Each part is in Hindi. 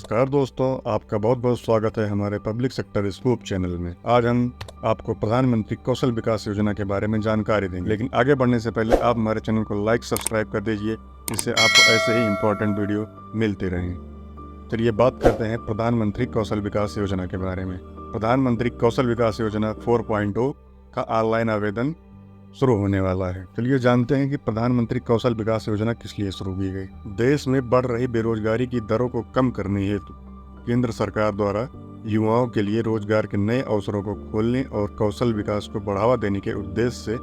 नमस्कार दोस्तों, आपका बहुत बहुत स्वागत है हमारे पब्लिक सेक्टर स्कूप चैनल में। आज हम आपको प्रधानमंत्री कौशल विकास योजना के बारे में जानकारी देंगे, लेकिन आगे बढ़ने से पहले आप हमारे चैनल को लाइक सब्सक्राइब कर दीजिए, जिससे आपको ऐसे ही इम्पोर्टेंट वीडियो मिलते रहें। चलिए बात करते हैं प्रधानमंत्री कौशल विकास योजना के बारे में। प्रधानमंत्री कौशल विकास योजना 4.0 का ऑनलाइन आवेदन शुरू होने वाला है। चलिए जानते हैं कि प्रधानमंत्री कौशल विकास योजना किस लिए शुरू की गई। देश में बढ़ रही बेरोजगारी की दरों को कम करने हेतु केंद्र सरकार द्वारा युवाओं के लिए रोजगार के नए अवसरों को खोलने और कौशल विकास को बढ़ावा देने के उद्देश्य से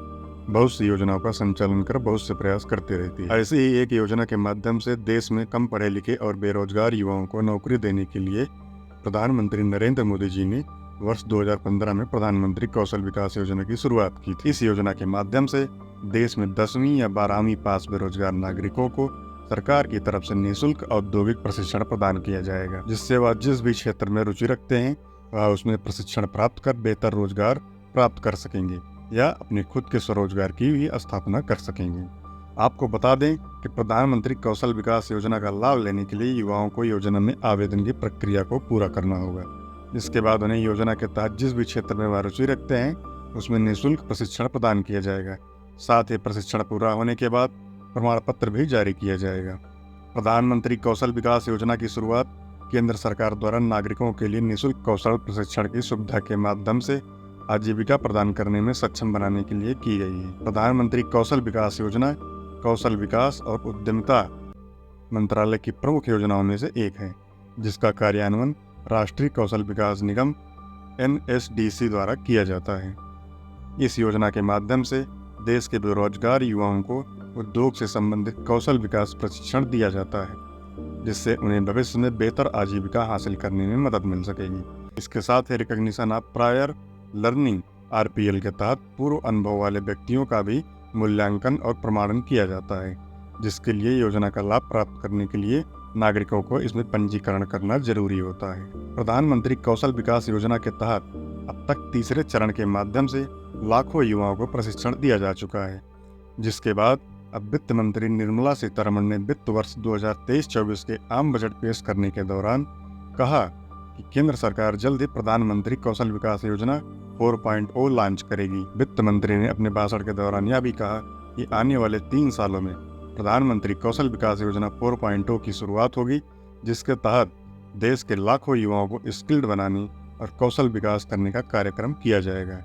बहुत सी योजनाओं का संचालन कर बहुत से प्रयास करती रहती है। ऐसी ही एक योजना के माध्यम से देश में कम पढ़े लिखे और बेरोजगार युवाओं को नौकरी देने के लिए प्रधानमंत्री नरेंद्र मोदी जी ने वर्ष 2015 में प्रधानमंत्री कौशल विकास योजना की शुरुआत की थी। इस योजना के माध्यम से देश में 10वीं या 12वीं पास बेरोजगार नागरिकों को सरकार की तरफ से निःशुल्क औद्योगिक प्रशिक्षण प्रदान किया जाएगा, जिससे वह जिस भी क्षेत्र में रुचि रखते हैं वह उसमें प्रशिक्षण प्राप्त कर बेहतर रोजगार प्राप्त कर सकेंगे या अपने खुद के स्वरोजगार की भी स्थापना कर सकेंगे। आपको बता दें कि प्रधानमंत्री कौशल विकास योजना का लाभ लेने के लिए युवाओं को योजना में आवेदन की प्रक्रिया को पूरा करना होगा। इसके बाद उन्हें योजना के तहत जिस भी क्षेत्र में वह रुचि रखते हैं उसमें निःशुल्क प्रशिक्षण प्रदान किया जाएगा। साथ ही प्रशिक्षण पूरा होने के बाद प्रमाण पत्र भी जारी किया जाएगा। प्रधानमंत्री कौशल विकास योजना की शुरुआत केंद्र सरकार द्वारा नागरिकों के लिए निःशुल्क कौशल प्रशिक्षण की सुविधा के माध्यम से आजीविका प्रदान करने में सक्षम बनाने के लिए की गई है। प्रधानमंत्री कौशल विकास योजना कौशल विकास और उद्यमिता मंत्रालय की प्रमुख योजनाओं में से एक है, जिसका कार्यान्वयन राष्ट्रीय कौशल विकास निगम NSDC द्वारा किया जाता है। इस योजना के माध्यम से देश के बेरोजगार युवाओं को उद्योग से संबंधित कौशल विकास प्रशिक्षण दिया जाता है, जिससे उन्हें भविष्य में बेहतर आजीविका हासिल करने में मदद मिल सकेगी। इसके साथ ही recognition of prior learning RPL के तहत पूर्व अनुभव वाले व्यक्तियों का भी मूल्यांकन और प्रमाणन किया जाता है, जिसके लिए योजना का लाभ प्राप्त करने के लिए नागरिकों को इसमें पंजीकरण करना जरूरी होता है। प्रधानमंत्री कौशल विकास योजना के तहत अब तक तीसरे चरण के माध्यम से लाखों युवाओं को प्रशिक्षण दिया जा चुका है, जिसके बाद अब वित्त मंत्री निर्मला सीतारमण ने वित्त वर्ष 2023-24 के आम बजट पेश करने के दौरान कहा कि केंद्र सरकार जल्द ही प्रधानमंत्री कौशल विकास योजना 4.0 लॉन्च करेगी। वित्त मंत्री ने अपने भाषण के दौरान यह भी कहा कि आने वाले 3 सालों में प्रधानमंत्री कौशल विकास योजना 4.0 की शुरुआत होगी, जिसके तहत देश के लाखों युवाओं को स्किल्ड बनाने और कौशल विकास करने का कार्यक्रम किया जाएगा।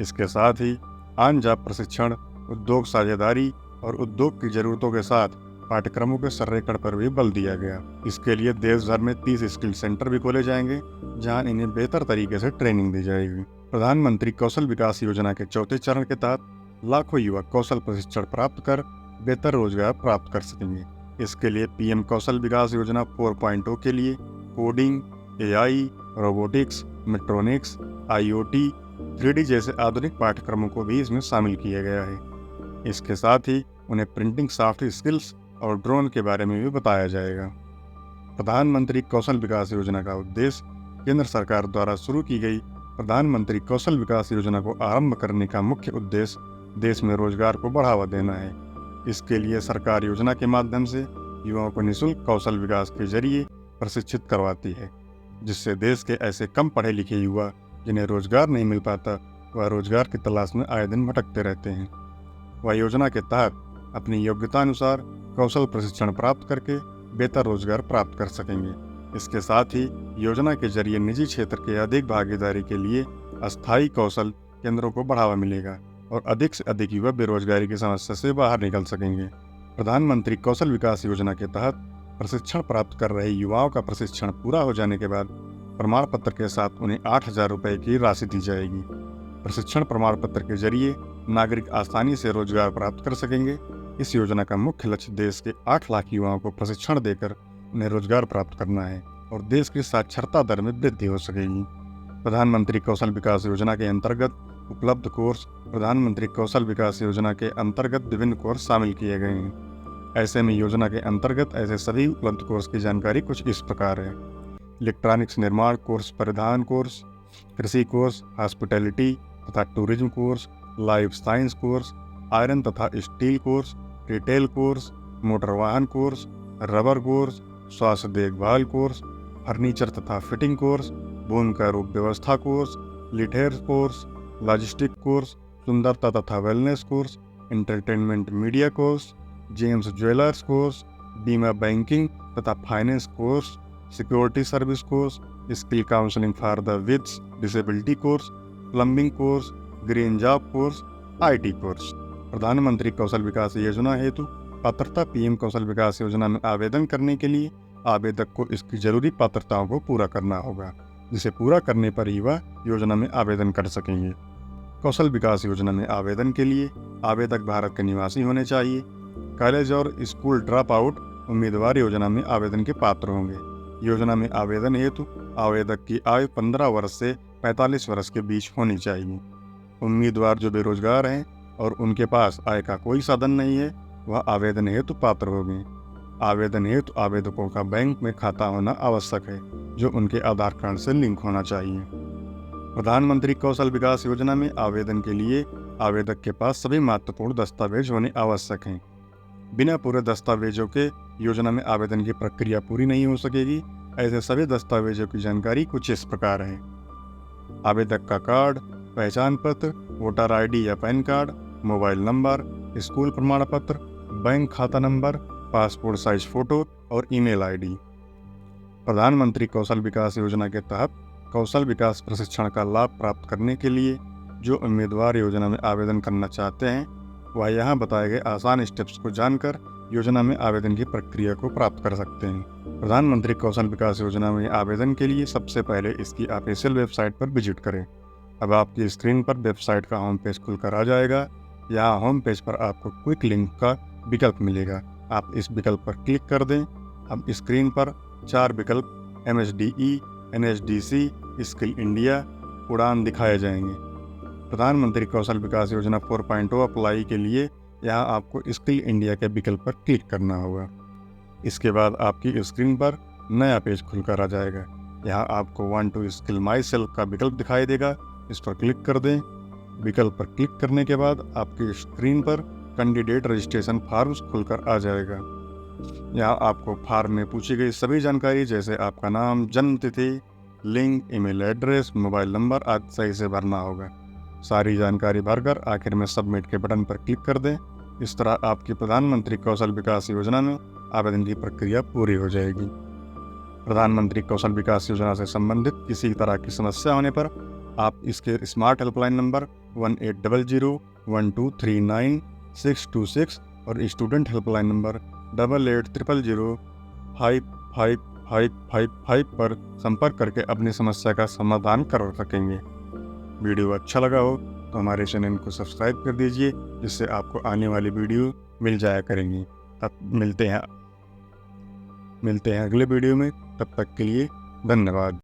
इसके साथ ही ऑन जॉब प्रशिक्षण, उद्योग साझेदारी और उद्योग की जरूरतों के साथ पाठ्यक्रमों के संरेखण पर भी बल दिया गया। इसके लिए देश भर में 30 स्किल सेंटर भी खोले जाएंगे, जहां इन्हें बेहतर तरीके से ट्रेनिंग दी जाएगी। प्रधानमंत्री कौशल विकास योजना के चौथे चरण के तहत लाखों युवा कौशल प्रशिक्षण प्राप्त कर बेहतर रोजगार प्राप्त कर सकेंगे। इसके लिए PM कौशल विकास योजना 4.0 के लिए coding, AI, robotics, mechatronics, IoT, 3D जैसे आधुनिक पाठ्यक्रमों को भी इसमें शामिल किया गया है। इसके साथ ही उन्हें प्रिंटिंग सॉफ्ट स्किल्स और ड्रोन के बारे में भी बताया जाएगा। प्रधानमंत्री कौशल विकास योजना का उद्देश्य केंद्र सरकार द्वारा शुरू की गई प्रधानमंत्री कौशल विकास योजना को आरंभ करने का मुख्य उद्देश्य देश में रोजगार को बढ़ावा देना है। इसके लिए सरकार योजना के माध्यम से युवाओं को निःशुल्क कौशल विकास के जरिए प्रशिक्षित करवाती है, जिससे देश के ऐसे कम पढ़े लिखे युवा जिन्हें रोजगार नहीं मिल पाता वह रोजगार की तलाश में आए दिन भटकते रहते हैं, वह योजना के तहत अपनी योग्यता अनुसार कौशल प्रशिक्षण प्राप्त करके बेहतर रोजगार प्राप्त कर सकेंगे। इसके साथ ही योजना के जरिए निजी क्षेत्र के अधिक भागीदारी के लिए अस्थायी कौशल केंद्रों को बढ़ावा मिलेगा और अधिक से अधिक युवा बेरोजगारी की समस्या से बाहर निकल सकेंगे। प्रधानमंत्री कौशल विकास योजना के तहत प्रशिक्षण प्राप्त कर रहे युवाओं का प्रशिक्षण पूरा हो जाने के बाद प्रमाण पत्र के साथ उन्हें 8,000 रुपये की राशि दी जाएगी। प्रशिक्षण प्रमाण पत्र के जरिए नागरिक आसानी से रोजगार प्राप्त कर सकेंगे। इस योजना का मुख्य लक्ष्य देश के 8 लाख युवाओं को प्रशिक्षण देकर उन्हें रोजगार प्राप्त करना है और देश की साक्षरता दर में वृद्धि हो सकेगी। प्रधानमंत्री कौशल विकास योजना के अंतर्गत उपलब्ध कोर्स प्रधानमंत्री कौशल विकास योजना के अंतर्गत विभिन्न कोर्स शामिल किए गए हैं। ऐसे में योजना के अंतर्गत ऐसे सभी उपलब्ध कोर्स की जानकारी कुछ इस प्रकार है। इलेक्ट्रॉनिक्स निर्माण कोर्स, परिधान कोर्स, कृषि कोर्स, हॉस्पिटैलिटी तथा tourism course, life science course, iron तथा steel course, retail course, motor वाहन कोर्स, रबर कोर्स, स्वास्थ्य देखभाल कोर्स, फर्नीचर तथा फिटिंग कोर्स, भूमिका रूप व्यवस्था course, leather course, logistic course, सुंदरता तथा wellness course, entertainment media course, gems jewellers course, बीमा बैंकिंग तथा finance course, security service course, skill counselling for the with disability course, plumbing course, green job course, IT course. प्रधानमंत्री कौशल विकास योजना हेतु पात्रता PM कौशल विकास योजना में आवेदन करने के लिए आवेदक को इसकी जरूरी पात्रताओं को पूरा करना होगा, जिसे पूरा करने पर ही वह योजना में आवेदन कर सकेंगे। कौशल विकास योजना में आवेदन के लिए आवेदक भारत के निवासी होने चाहिए। कॉलेज और स्कूल ड्रॉप आउट उम्मीदवार योजना में आवेदन के पात्र होंगे। योजना में आवेदन हेतु आवेदक की आयु 15 वर्ष से 45 वर्ष के बीच होनी चाहिए। उम्मीदवार जो बेरोजगार हैं और उनके पास आय का कोई साधन नहीं है, वह आवेदन हेतु पात्र होंगे। आवेदन हेतु आवेदकों का बैंक में खाता होना आवश्यक है, जो उनके आधार कार्ड से लिंक होना चाहिए। प्रधानमंत्री कौशल विकास योजना में आवेदन के लिए आवेदक के पास सभी महत्वपूर्ण दस्तावेज होने आवश्यक हैं। बिना पूरे दस्तावेजों के योजना में आवेदन की प्रक्रिया पूरी नहीं हो सकेगी। ऐसे सभी दस्तावेजों की जानकारी कुछ इस प्रकार है: आवेदक का कार्ड, पहचान पत्र, वोटर ID या pan card, mobile number, school प्रमाण पत्र, बैंक खाता नंबर, पासपोर्ट साइज फोटो और ईमेल ID। प्रधानमंत्री कौशल विकास योजना के तहत कौशल विकास प्रशिक्षण का लाभ प्राप्त करने के लिए जो उम्मीदवार योजना में आवेदन करना चाहते हैं, वह यहाँ बताए गए आसान स्टेप्स को जानकर योजना में आवेदन की प्रक्रिया को प्राप्त कर सकते हैं। प्रधानमंत्री कौशल विकास योजना में आवेदन के लिए सबसे पहले इसकी ऑफिशियल वेबसाइट पर विजिट करें। अब आपकी स्क्रीन पर वेबसाइट का होम पेज खुलकर आ जाएगा। यहाँ होम पेज पर आपको क्विक लिंक का विकल्प मिलेगा। आप इस विकल्प पर क्लिक कर दें। अब स्क्रीन पर 4 विकल्प MSDE, NSDC, स्किल इंडिया, उड़ान दिखाए जाएंगे। प्रधानमंत्री कौशल विकास योजना 4.0 अप्लाई के लिए यहाँ आपको स्किल इंडिया के विकल्प पर क्लिक करना होगा। इसके बाद आपकी स्क्रीन पर नया पेज खुलकर आ जाएगा। यहाँ आपको want to skill myself का विकल्प दिखाई देगा। इस पर क्लिक कर दें। विकल्प पर क्लिक करने के बाद आपकी स्क्रीन पर कैंडिडेट रजिस्ट्रेशन फॉर्म्स खुलकर आ जाएगा। यहाँ आपको फॉर्म में पूछी गई सभी जानकारी जैसे आपका नाम, जन्म तिथि, link, email address, mobile number आदि सही से भरना होगा। सारी जानकारी भरकर आखिर में सबमिट के बटन पर क्लिक कर दें। इस तरह आपकी प्रधानमंत्री कौशल विकास योजना में आवेदन की प्रक्रिया पूरी हो जाएगी। प्रधानमंत्री कौशल विकास योजना से संबंधित किसी तरह की समस्या होने पर आप इसके स्मार्ट हेल्पलाइन नंबर 1800-1239-626 और स्टूडेंट हेल्पलाइन नंबर 8800-55555 पर संपर्क करके अपनी समस्या का समाधान कर सकेंगे। वीडियो अच्छा लगा हो तो हमारे चैनल को सब्सक्राइब कर दीजिए, जिससे आपको आने वाली वीडियो मिल जाया करेंगी। तब मिलते हैं अगले वीडियो में। तब तक के लिए धन्यवाद।